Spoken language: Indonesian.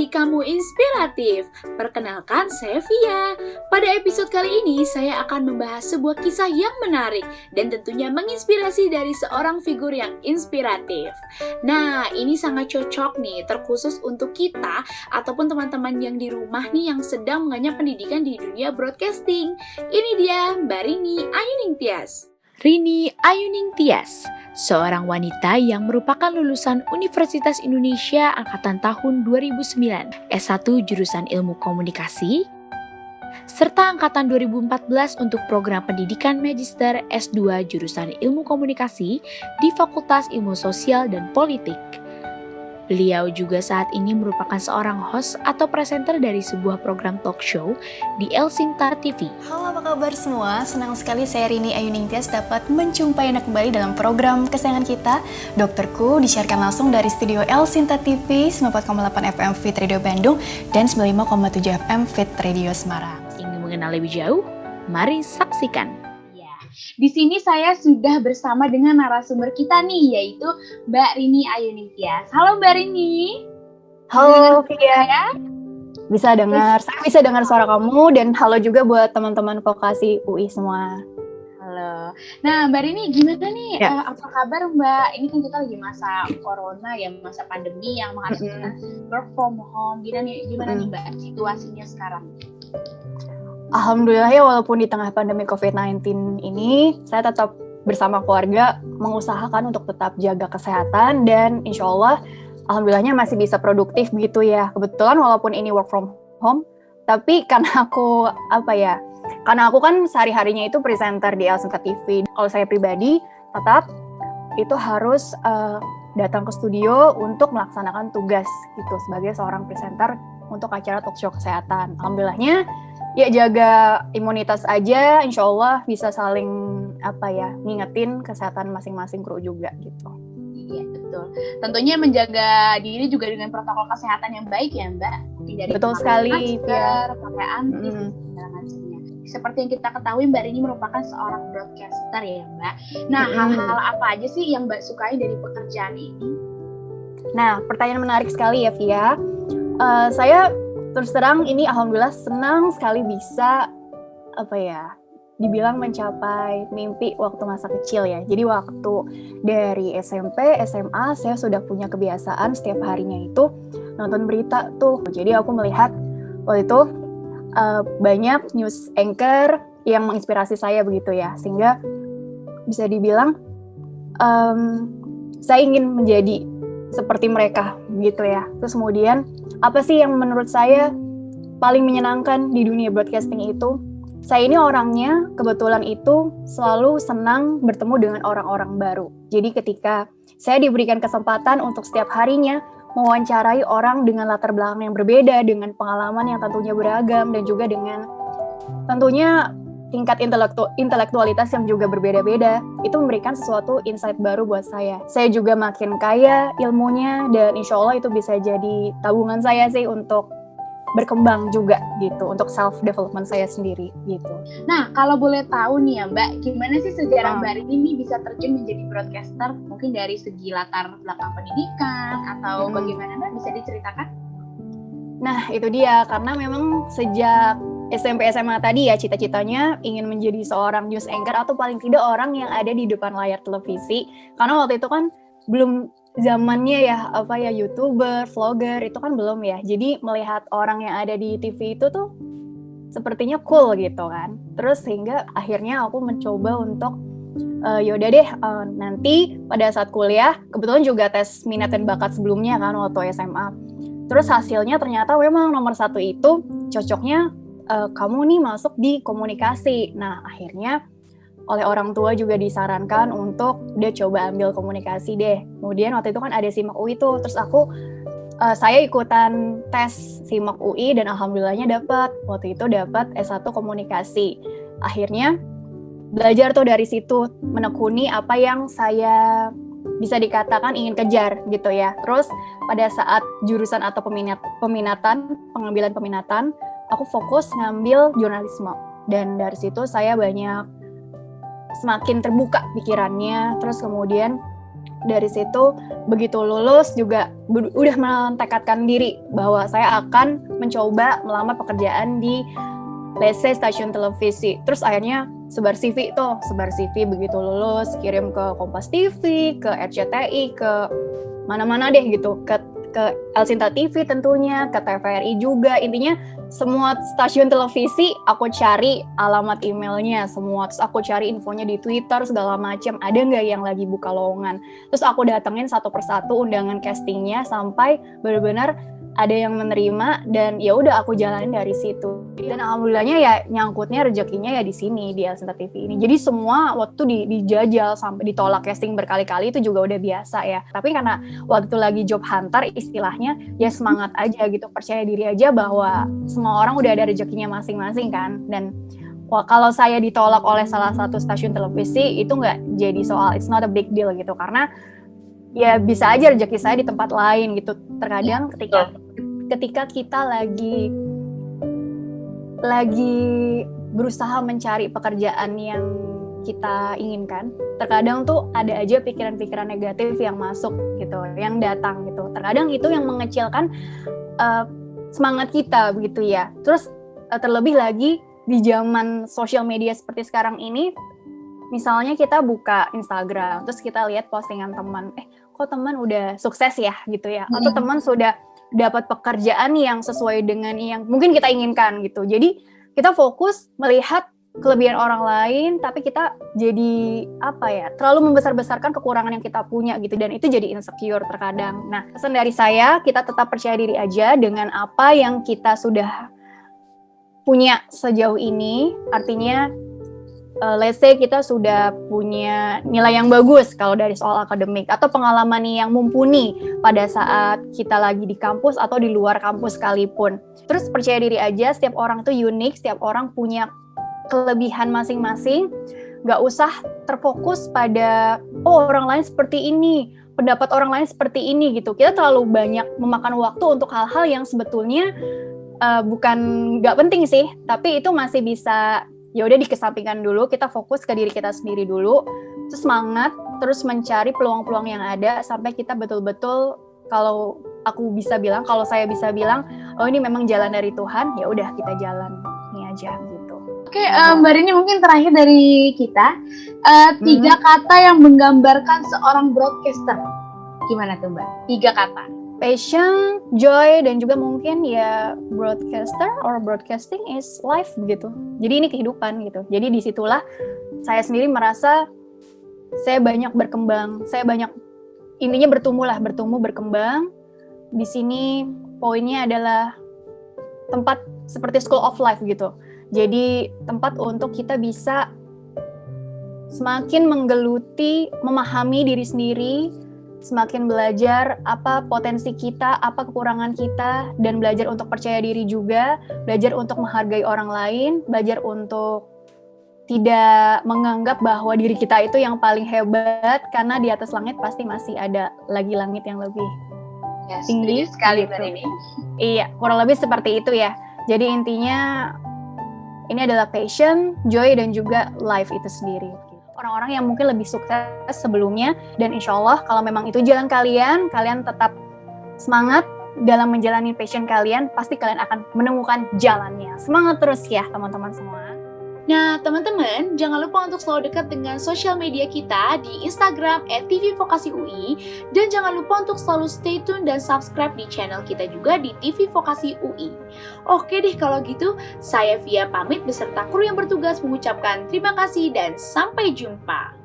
Jadi kamu inspiratif. Perkenalkan, saya Via. Pada episode kali ini, saya akan membahas sebuah kisah yang menarik dan tentunya menginspirasi dari seorang figur yang inspiratif. Nah, ini sangat cocok nih, terkhusus untuk kita ataupun teman-teman yang di rumah nih yang sedang mengenyam pendidikan di dunia broadcasting. Ini dia Mbak Rini Ayuning Tias. Rini Ayuning Tias, seorang wanita yang merupakan lulusan Universitas Indonesia angkatan tahun 2009, S1 jurusan Ilmu Komunikasi, serta angkatan 2014 untuk program pendidikan Magister S2 jurusan Ilmu Komunikasi di Fakultas Ilmu Sosial dan Politik. Beliau juga saat ini merupakan seorang host atau presenter dari sebuah program talk show di El Sinta TV. Halo, apa kabar semua? Senang sekali saya Rini Ayuning Tias dapat menjumpai Anda kembali dalam program kesayangan kita, Dokterku, disiarkan langsung dari studio El Sinta TV 94,8 FM Fit Radio Bandung dan 95,7 FM Fit Radio Semarang. Ingin mengenal lebih jauh? Mari saksikan. Di sini saya sudah bersama dengan narasumber kita nih, yaitu Mbak Rini Ayuning Tias. Halo Mbak Rini. Halo Via. Ya? Bisa dengar, saya bisa dengar suara kamu, dan halo juga buat teman-teman vokasi UI semua. Halo. Nah Mbak Rini, gimana nih? Ya. Apa kabar Mbak? Ini kan kita lagi masa corona ya, masa pandemi yang mengharuskan work from home. Gimana nih Mbak situasinya sekarang? Alhamdulillah ya, walaupun di tengah pandemi COVID-19 ini, saya tetap bersama keluarga mengusahakan untuk tetap jaga kesehatan dan insya Allah, alhamdulillahnya masih bisa produktif begitu ya. Kebetulan walaupun ini work from home, tapi karena aku kan sehari-harinya itu presenter di El Sinta TV. Kalau saya pribadi, tetap itu harus datang ke studio untuk melaksanakan tugas gitu sebagai seorang presenter untuk acara talk show kesehatan. Alhamdulillahnya ya jaga imunitas aja, insya Allah bisa saling ngingetin kesehatan masing-masing kru juga gitu. Iya betul. Tentunya menjaga diri juga dengan protokol kesehatan yang baik ya Mbak. Betul sekali. Masker, pakai antis, segala macamnya. Seperti yang kita ketahui Mbak Rini merupakan seorang broadcaster ya Mbak. Nah hal-hal apa aja sih yang Mbak sukai dari pekerjaan ini? Nah pertanyaan menarik sekali ya Via. Saya terus terang ini alhamdulillah senang sekali bisa dibilang mencapai mimpi waktu masa kecil ya. Jadi waktu dari SMP, SMA saya sudah punya kebiasaan setiap harinya itu nonton berita tuh. Jadi aku melihat waktu itu banyak news anchor yang menginspirasi saya begitu ya. Sehingga bisa dibilang saya ingin menjadi seperti mereka gitu ya. Terus kemudian apa sih yang menurut saya paling menyenangkan di dunia broadcasting itu? Saya ini orangnya kebetulan itu selalu senang bertemu dengan orang-orang baru. Jadi ketika saya diberikan kesempatan untuk setiap harinya mewawancarai orang dengan latar belakang yang berbeda, dengan pengalaman yang tentunya beragam, dan juga dengan tentunya tingkat intelektualitas yang juga berbeda-beda, itu memberikan sesuatu insight baru buat saya. Saya juga makin kaya ilmunya, dan insya Allah itu bisa jadi tabungan saya sih untuk berkembang juga gitu, untuk self-development saya sendiri gitu. Nah, kalau boleh tahu nih ya Mbak, gimana sih sejarah Mbak Rini ini bisa terjun menjadi broadcaster? Mungkin dari segi latar belakang pendidikan, atau bagaimana Mbak, bisa diceritakan? Nah, itu dia, karena memang sejak SMP SMA tadi ya cita-citanya ingin menjadi seorang news anchor atau paling tidak orang yang ada di depan layar televisi, karena waktu itu kan belum zamannya ya YouTuber, vlogger itu kan belum ya. Jadi melihat orang yang ada di TV itu tuh sepertinya cool gitu kan. Terus sehingga akhirnya aku mencoba untuk yaudah deh nanti pada saat kuliah, kebetulan juga tes minat dan bakat sebelumnya kan waktu SMA. Terus hasilnya ternyata memang nomor 1 itu cocoknya kamu nih masuk di komunikasi. Nah akhirnya oleh orang tua juga disarankan untuk dia coba ambil komunikasi deh. Kemudian waktu itu kan ada SIMAK UI tuh, terus saya ikutan tes SIMAK UI dan alhamdulillahnya waktu itu dapat S1 komunikasi. Akhirnya belajar tuh dari situ, menekuni apa yang saya bisa dikatakan ingin kejar gitu ya. Terus pada saat jurusan atau pengambilan peminatan, aku fokus ngambil jurnalisme, dan dari situ saya banyak semakin terbuka pikirannya. Terus kemudian dari situ begitu lulus juga udah mentekadkan diri bahwa saya akan mencoba melamar pekerjaan di let's say stasiun televisi. Terus akhirnya sebar CV begitu lulus, kirim ke Kompas TV, ke RCTI, ke mana-mana deh gitu, ke El Sinta TV tentunya, ke TVRI juga. Intinya semua stasiun televisi aku cari alamat emailnya semua, terus aku cari infonya di Twitter segala macam, ada nggak yang lagi buka lowongan. Terus aku datengin satu persatu undangan castingnya sampai benar-benar ada yang menerima, dan ya udah aku jalanin dari situ. Dan alhamdulillahnya ya nyangkutnya rezekinya ya di sini di El Sinta TV ini. Jadi semua waktu dijajal sampai ditolak casting berkali-kali itu juga udah biasa ya. Tapi karena waktu itu lagi job hunter istilahnya, ya semangat aja gitu, percaya diri aja bahwa semua orang udah ada rezekinya masing-masing kan. Dan kalau saya ditolak oleh salah satu stasiun televisi itu nggak jadi soal, it's not a big deal gitu, karena ya bisa aja rezeki saya di tempat lain gitu. Terkadang ketika kita lagi berusaha mencari pekerjaan yang kita inginkan, terkadang tuh ada aja pikiran-pikiran negatif yang masuk gitu, yang datang gitu. Terkadang itu yang mengecilkan semangat kita begitu ya. Terus terlebih lagi di zaman sosial media seperti sekarang ini, misalnya kita buka Instagram, terus kita lihat postingan teman, kok teman udah sukses ya gitu ya, atau teman sudah dapat pekerjaan yang sesuai dengan yang mungkin kita inginkan gitu. Jadi kita fokus melihat kelebihan orang lain, tapi kita jadi terlalu membesar-besarkan kekurangan yang kita punya gitu, dan itu jadi insecure terkadang. Nah, pesan dari saya, kita tetap percaya diri aja dengan apa yang kita sudah punya sejauh ini. Artinya let's say kita sudah punya nilai yang bagus kalau dari soal akademik, atau pengalaman yang mumpuni pada saat kita lagi di kampus atau di luar kampus sekalipun. Terus percaya diri aja, setiap orang itu unik, setiap orang punya kelebihan masing-masing. Gak usah terfokus pada orang lain seperti ini, pendapat orang lain seperti ini gitu. Kita terlalu banyak memakan waktu untuk hal-hal yang sebetulnya bukan gak penting sih, tapi itu masih bisa ya udah dikesampingkan dulu. Kita fokus ke diri kita sendiri dulu, terus semangat, terus mencari peluang-peluang yang ada sampai kita betul-betul, kalau saya bisa bilang, oh ini memang jalan dari Tuhan, ya udah kita jalan ini aja gitu. Oke, Mbak Rini, mungkin terakhir dari kita, 3 kata yang menggambarkan seorang broadcaster. Gimana tuh Mbak? 3 kata. Passion, joy, dan juga mungkin ya broadcaster or broadcasting is life gitu. Jadi ini kehidupan gitu. Jadi disitulah saya sendiri merasa saya banyak berkembang. Saya banyak, intinya bertumbuh, berkembang. Di sini poinnya adalah tempat seperti school of life gitu. Jadi tempat untuk kita bisa semakin menggeluti, memahami diri sendiri, semakin belajar apa potensi kita, apa kekurangan kita, dan belajar untuk percaya diri juga, belajar untuk menghargai orang lain, belajar untuk tidak menganggap bahwa diri kita itu yang paling hebat, karena di atas langit pasti masih ada lagi langit yang lebih tinggi sekali gitu. Ini. Iya, kurang lebih seperti itu ya. Jadi intinya ini adalah passion, joy, dan juga life itu sendiri. Orang-orang yang mungkin lebih sukses sebelumnya, dan insya Allah kalau memang itu jalan kalian tetap semangat dalam menjalani passion kalian, pasti kalian akan menemukan jalannya. Semangat terus ya teman-teman semua. Nah, teman-teman, jangan lupa untuk selalu dekat dengan sosial media kita di Instagram @tvvokasiui, dan jangan lupa untuk selalu stay tune dan subscribe di channel kita juga di TV Vokasi UI. Oke deh kalau gitu, saya Via pamit beserta kru yang bertugas mengucapkan terima kasih dan sampai jumpa.